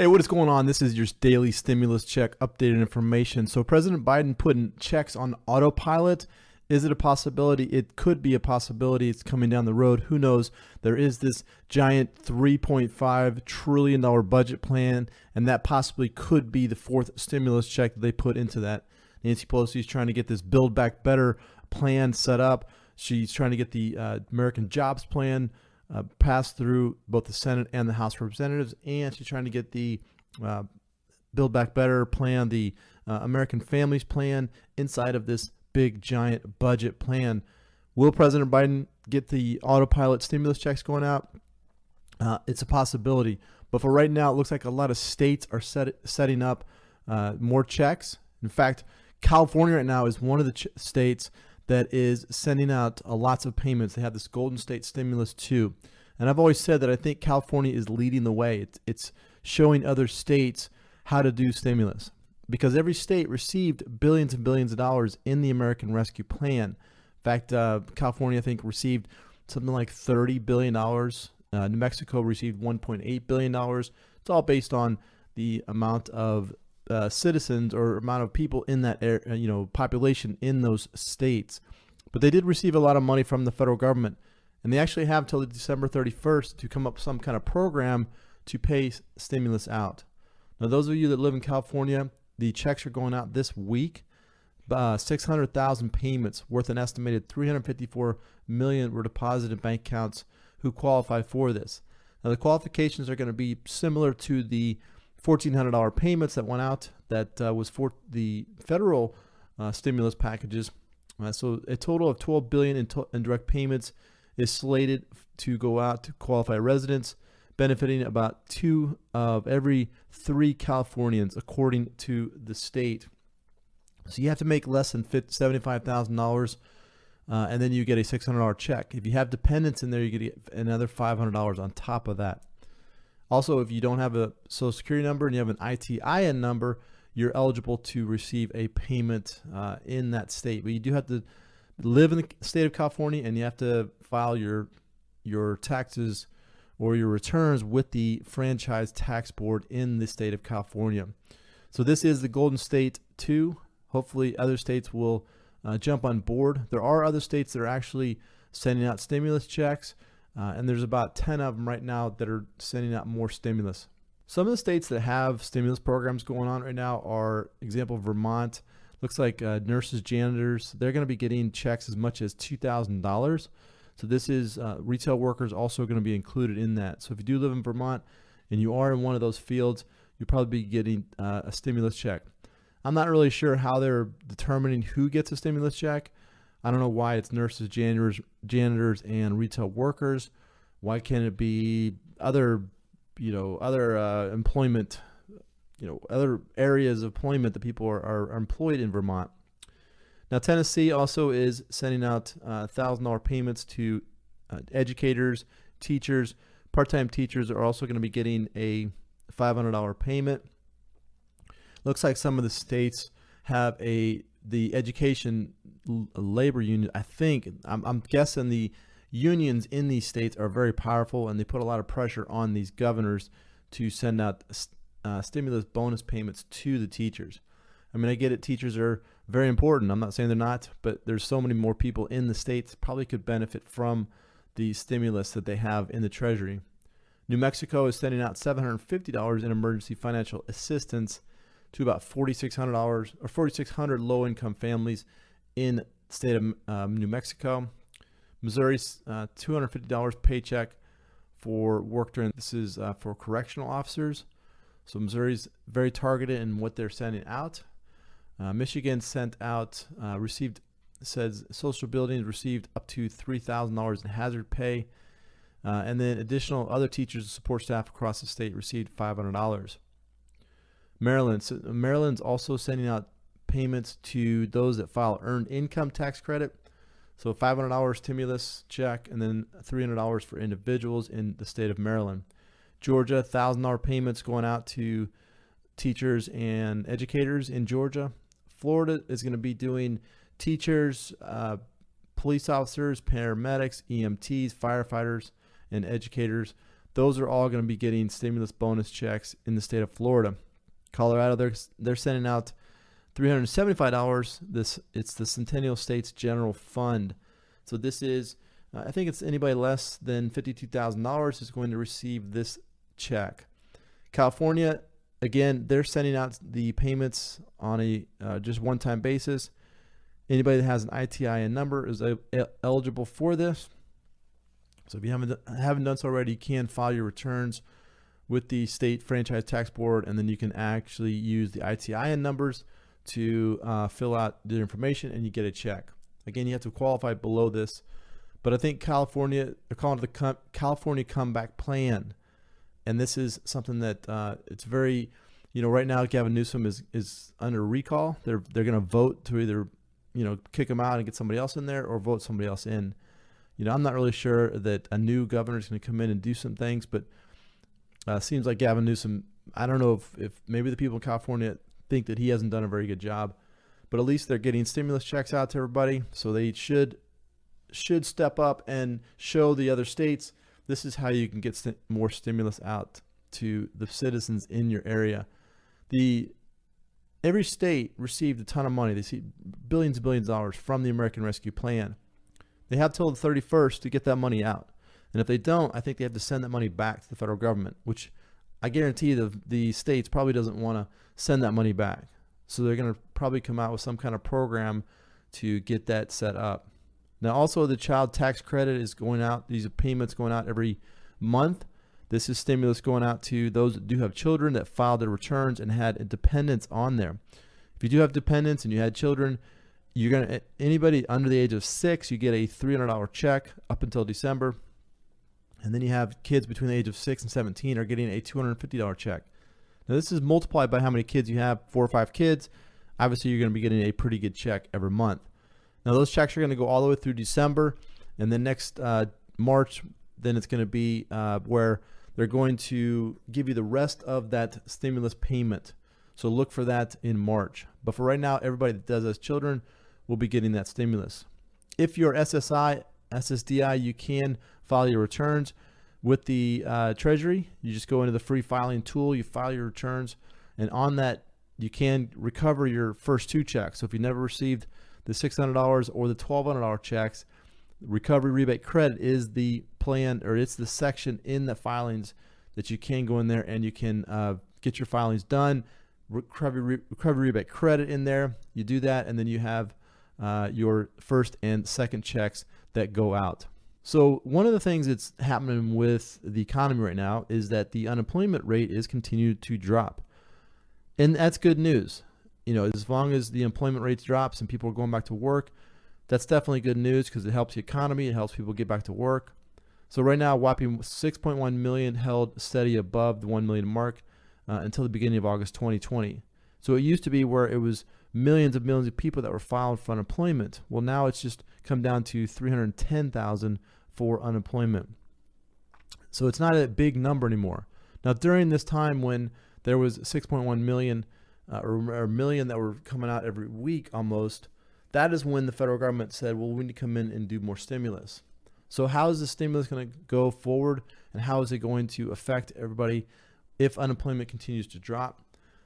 Hey, what is going on? This is your daily stimulus check updated information. So President Biden putting checks on autopilot. Is it a possibility? It could be a possibility. It's coming down the road. Who knows? There is this giant $3.5 trillion budget plan, and that possibly could be the fourth stimulus check that they put into that. Nancy Pelosi is trying to get this Build Back Better plan set up. She's trying to get the American Jobs Plan passed through both the Senate and the House of Representatives, and she's trying to get the Build Back Better plan, the American Families Plan, inside of this big giant budget plan. Will President Biden get the autopilot stimulus checks going out? It's a possibility, but for right now, it looks like a lot of states are setting up more checks. In fact, California right now is one of the states that is sending out lots of payments. They have this Golden State Stimulus 2. And I've always said that I think California is leading the way. It's showing other states how to do stimulus, because every state received billions and billions of dollars in the American Rescue Plan. In fact, California, I think, received something like $30 billion. New Mexico received $1.8 billion. It's all based on the amount of citizens or amount of people in that area, population in those states. But they did receive a lot of money from the federal government, and they actually have till December 31st to come up with some kind of program to pay stimulus out. Now, those of you that live in California, the checks are going out this week. 600,000 payments worth an estimated $354 million were deposited in bank accounts who qualify for this. Now, the qualifications are going to be similar to the $1,400 payments that went out that was for the federal stimulus packages. So a total of $12 billion in direct payments is slated to go out to qualified residents, benefiting about 2 of every 3 Californians, according to the state. So you have to make less than $75,000, and then you get a $600 check. If you have dependents in there, you get another $500 on top of that. Also, if you don't have a Social Security number and you have an ITIN number, you're eligible to receive a payment in that state. But you do have to live in the state of California, and you have to file your taxes or your returns with the Franchise Tax Board in the state of California. So this is the Golden State 2. Hopefully other states will jump on board. There are other states that are actually sending out stimulus checks. And there's about 10 of them right now that are sending out more stimulus. Some of the states that have stimulus programs going on right now are, example, Vermont. Looks like nurses, janitors, they're going to be getting checks as much as $2,000. So this is retail workers also going to be included in that. So if you do live in Vermont and you are in one of those fields, you'll probably be getting a stimulus check. I'm not really sure how they're determining who gets a stimulus check. I don't know why it's nurses, janitors, and retail workers. Why can't it be other employment, other areas of employment that people are employed in Vermont? Now, Tennessee also is sending out $1,000 payments to educators, teachers. Part-time teachers are also going to be getting a $500 payment. Looks like some of the states have the education labor union. I'm guessing the unions in these states are very powerful, and they put a lot of pressure on these governors to send out stimulus bonus payments to the teachers. I mean, I get it. Teachers are very important. I'm not saying they're not, but there's so many more people in the states probably could benefit from the stimulus that they have in the Treasury. New Mexico is sending out $750 in emergency financial assistance to about $4,600 or 4,600 low-income families in the state of New Mexico. Missouri's $250 paycheck for work during. This is for correctional officers. So Missouri's very targeted in what they're sending out. Michigan sent out, says social buildings received up to $3,000 in hazard pay. And then additional other teachers and support staff across the state received $500. Maryland's also sending out payments to those that file earned income tax credit. So $500 stimulus check, and then $300 for individuals in the state of Maryland. Georgia, $1,000 payments going out to teachers and educators in Georgia. Florida is going to be doing teachers, police officers, paramedics, EMTs, firefighters, and educators. those are all going to be getting stimulus bonus checks in the state of Florida. Colorado, they're sending out $375. It's the Centennial States General Fund. So this is, I think it's anybody less than $52,000 is going to receive this check. California, again, they're sending out the payments on a just one-time basis. Anybody that has an ITIN number is eligible for this. So if you haven't done so already, you can file your returns with the state franchise tax board, and then you can actually use the ITIN numbers to fill out the information, and you get a check. Again, you have to qualify below this, but I think California, they're calling it the California Comeback Plan, and this is something that it's very, right now Gavin Newsom is under recall. They're going to vote to either kick him out and get somebody else in there, or vote somebody else in. I'm not really sure that a new governor is going to come in and do some things, but seems like Gavin Newsom, I don't know if maybe the people in California think that he hasn't done a very good job, but at least they're getting stimulus checks out to everybody. So they should step up and show the other states, this is how you can get more stimulus out to the citizens in your area. Every state received a ton of money. They see billions and billions of dollars from the American Rescue Plan. They have till the 31st to get that money out. And if they don't, I think they have to send that money back to the federal government, which I guarantee the states probably doesn't want to send that money back. So they're going to probably come out with some kind of program to get that set up. Now, also the child tax credit is going out. These are payments going out every month. This is stimulus going out to those that do have children that filed their returns and had dependents on there. If you do have dependents and you had children, anybody under the age of 6, you get a $300 check up until December. And then you have kids between the age of 6 and 17 are getting a $250 check. Now this is multiplied by how many kids you have, 4 or 5 kids. Obviously, you're going to be getting a pretty good check every month. Now those checks are going to go all the way through December, and then next March, then it's going to be where they're going to give you the rest of that stimulus payment. So look for that in March. But for right now, everybody that does as children will be getting that stimulus. If you're SSI, SSDI, you can file your returns with the Treasury. You just go into the free filing tool, you file your returns, and on that you can recover your first 2 checks. So if you never received the $600 or the $1,200 checks, recovery rebate credit is the plan, or it's the section in the filings that you can go in there and you can get your filings done. Recovery rebate credit in there. You do that, and then you have your first and second checks that go out. So one of the things that's happening with the economy right now is that the unemployment rate is continued to drop. And that's good news. As long as the employment rate drops and people are going back to work, that's definitely good news because it helps the economy. It helps people get back to work. So right now, whopping 6.1 million held steady above the 1 million mark until the beginning of August 2020. So it used to be where it was millions of people that were filed for unemployment. Well, now it's just come down to 310,000 for unemployment. So it's not a big number anymore. Now, during this time when there was 6.1 million or a million that were coming out every week almost, that is when the federal government said, well, we need to come in and do more stimulus. So how is the stimulus going to go forward, and how is it going to affect everybody if unemployment continues to drop?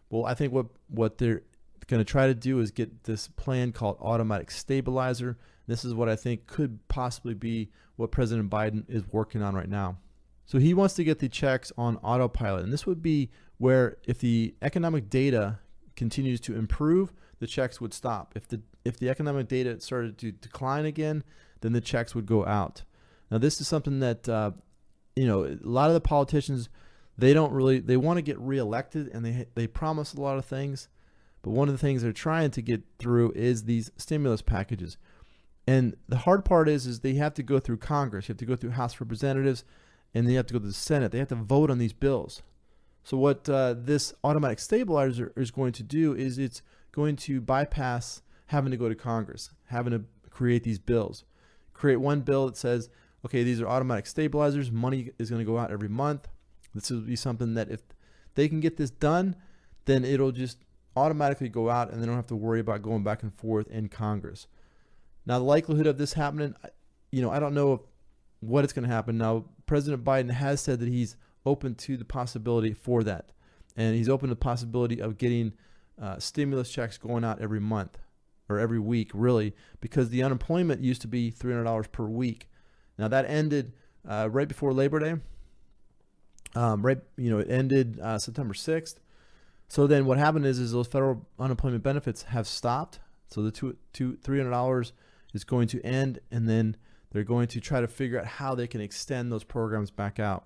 Well, I think what they're going to try to do is get this plan called automatic stabilizer. This is what I think could possibly be what President Biden is working on right now. So he wants to get the checks on autopilot, and this would be where if the economic data continues to improve, the checks would stop. If the economic data started to decline again, then the checks would go out. Now, this is something that a lot of the politicians, they want to get reelected, and they promise a lot of things, but one of the things they're trying to get through is these stimulus packages. And the hard part is they have to go through Congress, you have to go through House of Representatives, and they have to go to the Senate. They have to vote on these bills. So what this automatic stabilizer is going to do is it's going to bypass having to go to Congress, having to create these bills. Create one bill that says, okay, these are automatic stabilizers. Money is going to go out every month. This will be something that if they can get this done, then it'll just automatically go out and they don't have to worry about going back and forth in Congress. Now, the likelihood of this happening, I don't know what it's going to happen. Now, President Biden has said that he's open to the possibility for that. And he's open to the possibility of getting stimulus checks going out every month or every week, really, because the unemployment used to be $300 per week. Now that ended right before Labor Day. It ended September 6th. So then what happened is those federal unemployment benefits have stopped. So the $300 is going to end, and then they're going to try to figure out how they can extend those programs back out.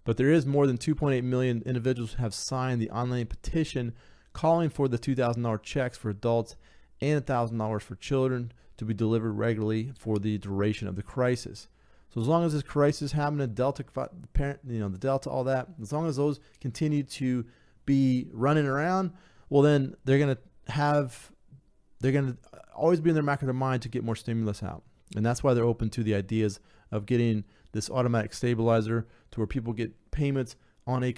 But there is more than 2.8 million individuals who have signed the online petition calling for the $2,000 checks for adults and $1,000 for children to be delivered regularly for the duration of the crisis. So as long as this crisis happening, the Delta, all that, as long as those continue to be running around, well, then they're going to always be in the back of their mind to get more stimulus out. And that's why they're open to the ideas of getting this automatic stabilizer to where people get payments on a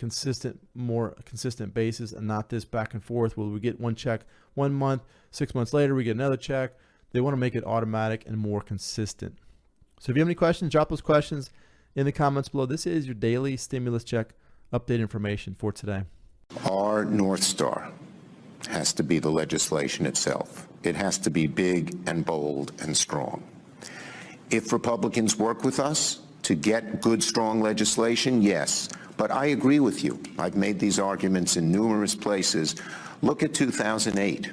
more consistent basis, and not this back and forth where we get one check 1 month, 6 months later we get another check. They want to make it automatic and more consistent. So if you have any questions, drop those questions in the comments below. This is your daily stimulus check update information for today. Our North Star has to be the legislation itself. It has to be big and bold and strong. If Republicans work with us to get good, strong legislation, yes. But I agree with you. I've made these arguments in numerous places. Look at 2008,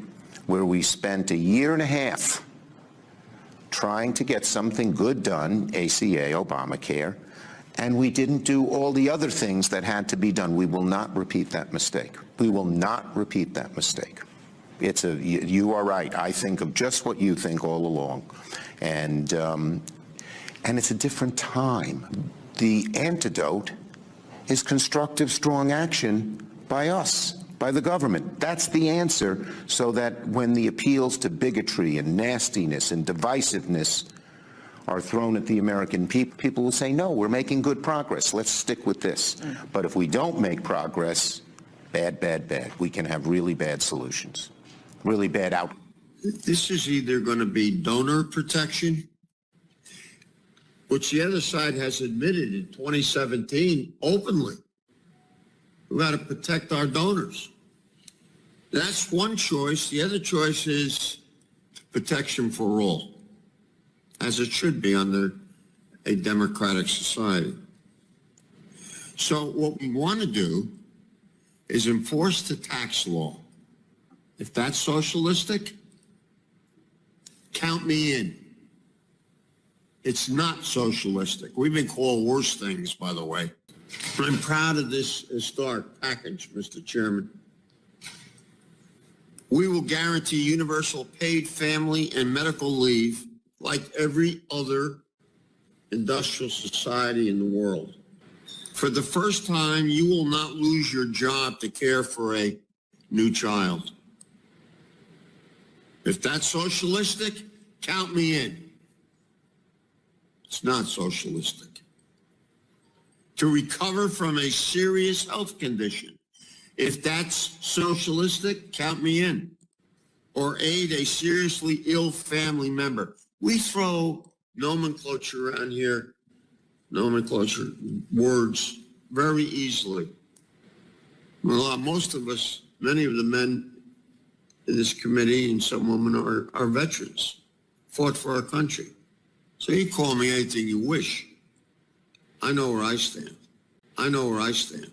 where we spent 1.5 years trying to get something good done, ACA, Obamacare, and we didn't do all the other things that had to be done. We will not repeat that mistake. We will not repeat that mistake. You are right. I think of just what you think all along. And it's a different time. The antidote is constructive, strong action by us, by the government. That's the answer, so that when the appeals to bigotry and nastiness and divisiveness are thrown at the American people, people will say, no, we're making good progress. Let's stick with this. But if we don't make progress, bad, bad, bad. We can have really bad solutions, really bad outcomes. This is either going to be donor protection, which the other side has admitted in 2017 openly. We've got to protect our donors. That's one choice. The other choice is protection for all, as it should be under a democratic society. So what we want to do is enforce the tax law. If that's socialistic, count me in. It's not socialistic. We've been called worse things, by the way. I'm proud of this historic package, Mr. Chairman. We will guarantee universal paid family and medical leave like every other industrial society in the world. For the first time, you will not lose your job to care for a new child. If that's socialistic, count me in. It's not socialistic. To recover from a serious health condition, if that's socialistic, count me in. Or aid a seriously ill family member. We throw nomenclature around here, nomenclature words very easily. Well, most of us, many of the men in this committee and some women are veterans, fought for our country. So you call me anything you wish. I know where I stand. I know where I stand.